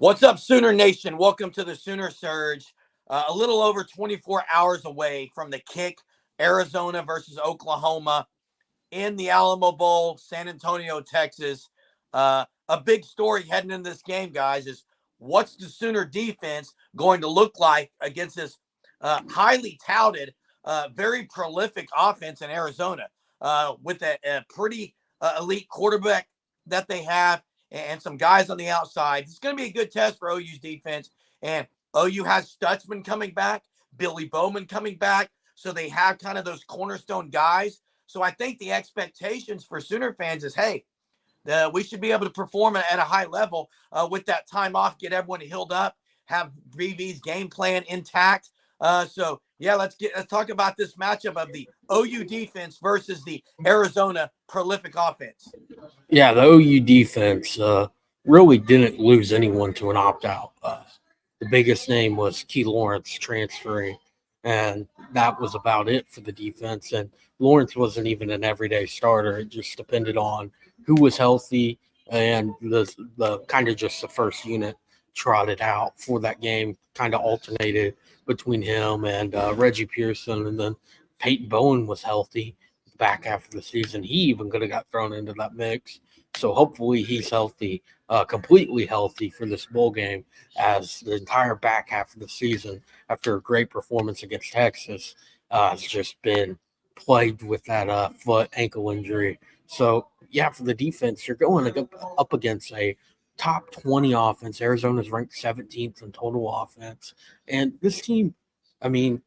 What's up, Sooner Nation? Welcome to the Sooner Surge. A little over 24 hours away from the kick, Arizona versus Oklahoma in the Alamo Bowl, San Antonio, Texas. A big story heading into this game, guys, is what's the Sooner defense going to look like against this highly touted, very prolific offense in Arizona with a pretty elite quarterback that they have and some guys on the outside. It's going to be a good test for OU's defense. And OU has Stutzman coming back, Billy Bowman coming back. So they have kind of those cornerstone guys. So I think the expectations for Sooner fans is, hey, we should be able to perform at a high level with that time off, get everyone healed up, have BV's game plan intact. Let's talk about this matchup of the OU defense versus the Arizona prolific offense. Yeah, the OU defense really didn't lose anyone to an opt-out. The biggest name was Key Lawrence transferring, and that was about it for the defense. And Lawrence wasn't even an everyday starter. It just depended on who was healthy and the kind of just the first unit trotted out for that game, kind of alternated between him and Reggie Pearson. And then Peyton Bowen was healthy back half of the season. He even could have got thrown into that mix. So hopefully he's healthy, completely healthy for this bowl game, as the entire back half of the season, after a great performance against Texas, has just been plagued with that foot ankle injury. So, yeah, for the defense, you're going up against a top 20 offense. Arizona's ranked 17th in total offense. And this team, I mean,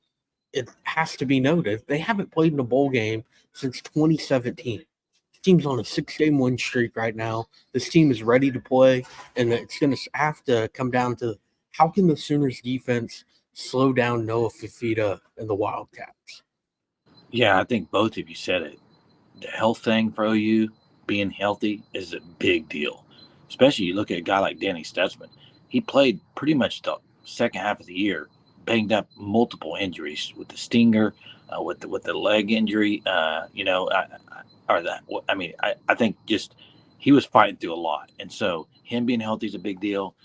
it has to be noted, they haven't played in a bowl game since 2017. The team's on a 6-game win streak right now. This team is ready to play, and it's going to have to come down to how can the Sooners defense slow down Noah Fifita and the Wildcats? Yeah, I think both of you said it. The health thing for OU, being healthy, is a big deal. Especially you look at a guy like Danny Stutzman. He played pretty much the second half of the year, banged up multiple injuries with the stinger, with the leg injury. I think just he was fighting through a lot, and so him being healthy is a big deal.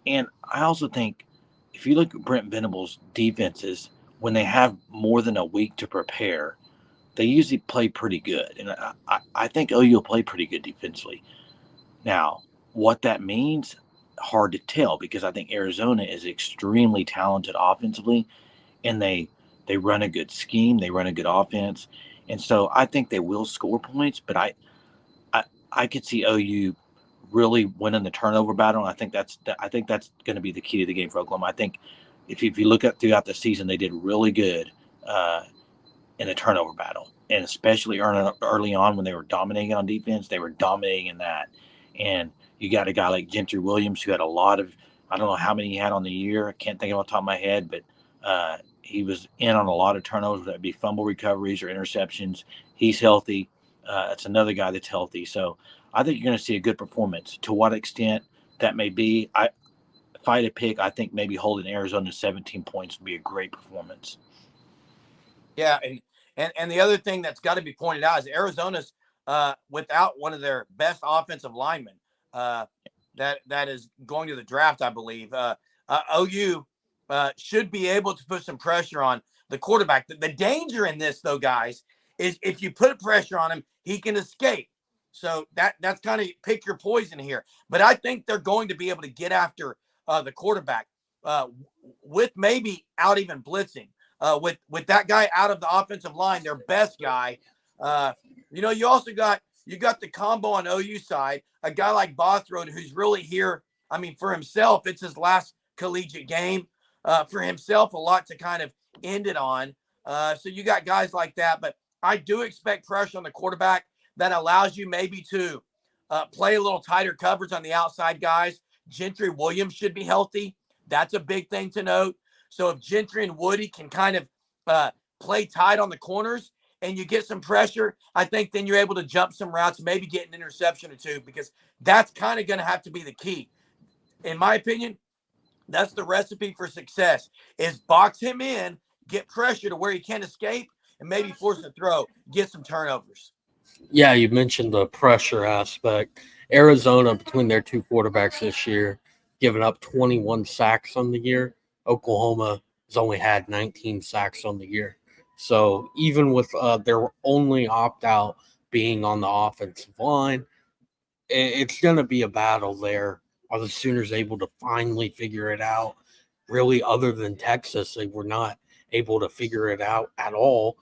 And I also think if you look at Brent Venables' defenses, when they have more than a week to prepare, they usually play pretty good. And I think OU will play pretty good defensively. Now, what that means, hard to tell, because I think Arizona is extremely talented offensively, and they run a good scheme, they run a good offense, and so I think they will score points. But I could see OU really winning the turnover battle. And I think that's going to be the key to the game for Oklahoma. I think if you look at throughout the season, they did really good in a turnover battle, and especially early on when they were dominating on defense, they were dominating in that. And you got a guy like Gentry Williams who had a lot of, I don't know how many he had on the year. I can't think of off the top of my head, but he was in on a lot of turnovers. That'd be fumble recoveries or interceptions. He's healthy. It's another guy that's healthy. So I think you're going to see a good performance. To what extent that may be, if I had to pick, I think maybe holding Arizona to 17 points would be a great performance. Yeah, and the other thing that's got to be pointed out is Arizona's without one of their best offensive linemen that is going to the draft, I believe. OU should be able to put some pressure on the quarterback. The danger in this, though, guys, is if you put pressure on him, he can escape. So that's kind of pick your poison here. But I think they're going to be able to get after the quarterback with maybe out even blitzing. With that guy out of the offensive line, their best guy. You also got the combo on OU side, a guy like Bothroyd who's really here. I mean, for himself, it's his last collegiate game. For himself, a lot to kind of end it on. So you got guys like that, but I do expect pressure on the quarterback that allows you maybe to play a little tighter coverage on the outside guys. Gentry Williams should be healthy. That's a big thing to note. So if Gentry and Woody can kind of play tight on the corners and you get some pressure, I think then you're able to jump some routes, maybe get an interception or two, because that's kind of going to have to be the key. In my opinion, that's the recipe for success, is box him in, get pressure to where he can't escape, and maybe force a throw, get some turnovers. Yeah, you mentioned the pressure aspect. Arizona, between their two quarterbacks this year, given up 21 sacks on the year. Oklahoma has only had 19 sacks on the year. So even with their only opt-out being on the offensive line, it's going to be a battle there. Are the Sooners able to finally figure it out? Really, other than Texas, they were not able to figure it out at all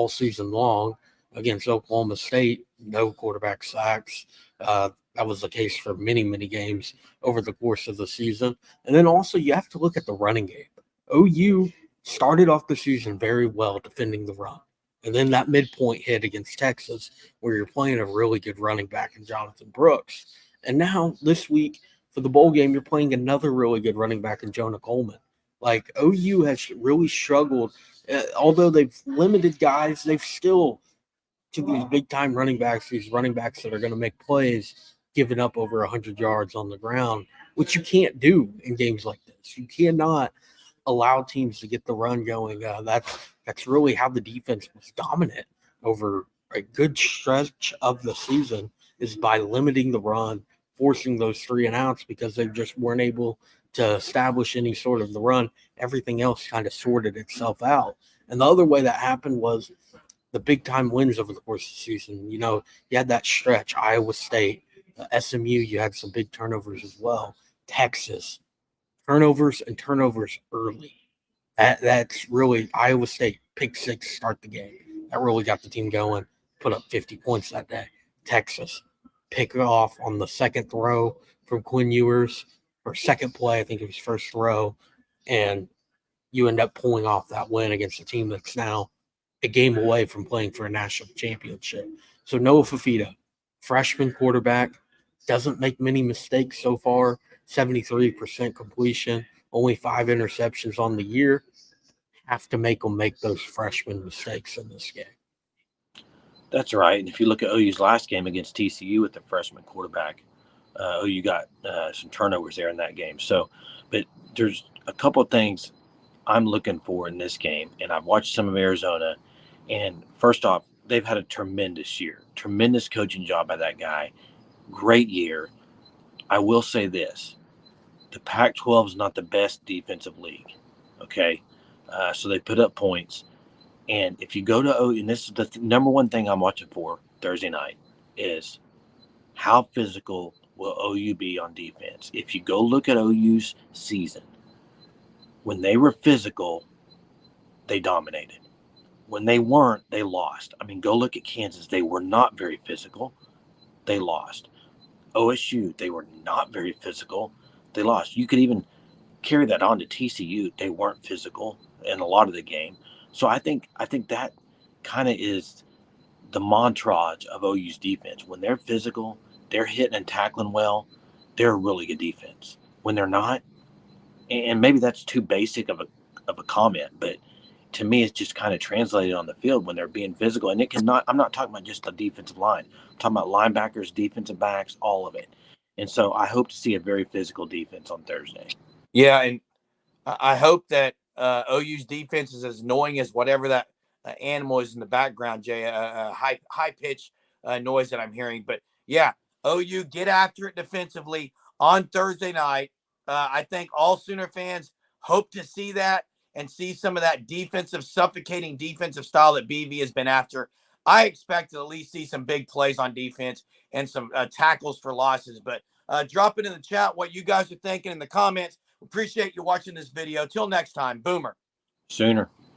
season long. Against Oklahoma State, no quarterback sacks. That was the case for many, many games over the course of the season. And then also you have to look at the running game. OU started off the season very well defending the run. And then that midpoint hit against Texas, where you're playing a really good running back in Jonathan Brooks. And now this week for the bowl game, you're playing another really good running back in Jonah Coleman. Like OU has really struggled. Although they've limited guys, they've still, to these big-time running backs, these running backs that are going to make plays, giving up over 100 yards on the ground, which you can't do in games like this. You cannot allow teams to get the run going. That's really how the defense was dominant over a good stretch of the season, is by limiting the run, forcing those 3 and outs, because they just weren't able to establish any sort of the run. Everything else kind of sorted itself out. And the other way that happened was the big time wins over the course of the season. You know, you had that stretch, Iowa State, SMU, you had some big turnovers as well. Texas, turnovers early. That's really Iowa State, pick 6, start the game. That really got the team going, put up 50 points that day. Texas, pick it off on the second throw from Quinn Ewers, or second play, I think it was first throw, and you end up pulling off that win against a team that's now a game away from playing for a national championship. So Noah Fafita, freshman quarterback, doesn't make many mistakes so far, 73% completion, only 5 interceptions on the year. Have to make them make those freshman mistakes in this game. That's right. And if you look at OU's last game against TCU with the freshman quarterback, OU got some turnovers there in that game. So, but there's a couple of things I'm looking for in this game, and I've watched some of Arizona. And first off, they've had a tremendous year, tremendous coaching job by that guy. Great year. I will say this: the Pac-12 is not the best defensive league. Okay, so they put up points. And if you go to OU, and this is the number one thing I'm watching for Thursday night, is how physical will OU be on defense. If you go look at OU's season, when they were physical, they dominated. When they weren't, they lost. I mean, go look at Kansas. They were not very physical. They lost. OSU, they were not very physical. They lost. You could even carry that on to TCU. They weren't physical in a lot of the game. So I think that kind of is the montage of OU's defense. When they're physical, they're hitting and tackling well, they're a really good defense. When they're not, and maybe that's too basic of a comment, but to me, it's just kind of translated on the field when they're being physical. And I'm not talking about just the defensive line. I'm talking about linebackers, defensive backs, all of it. And so I hope to see a very physical defense on Thursday. Yeah, and I hope that OU's defense is as annoying as whatever that animal is in the background, Jay, a high pitch noise that I'm hearing. But yeah, OU, get after it defensively on Thursday night. I think all Sooner fans hope to see that and see some of that suffocating defensive style that BV has been after. I expect to at least see some big plays on defense and some tackles for losses. But drop it in the chat what you guys are thinking in the comments. Appreciate you watching this video. Till next time, Boomer. Sooner.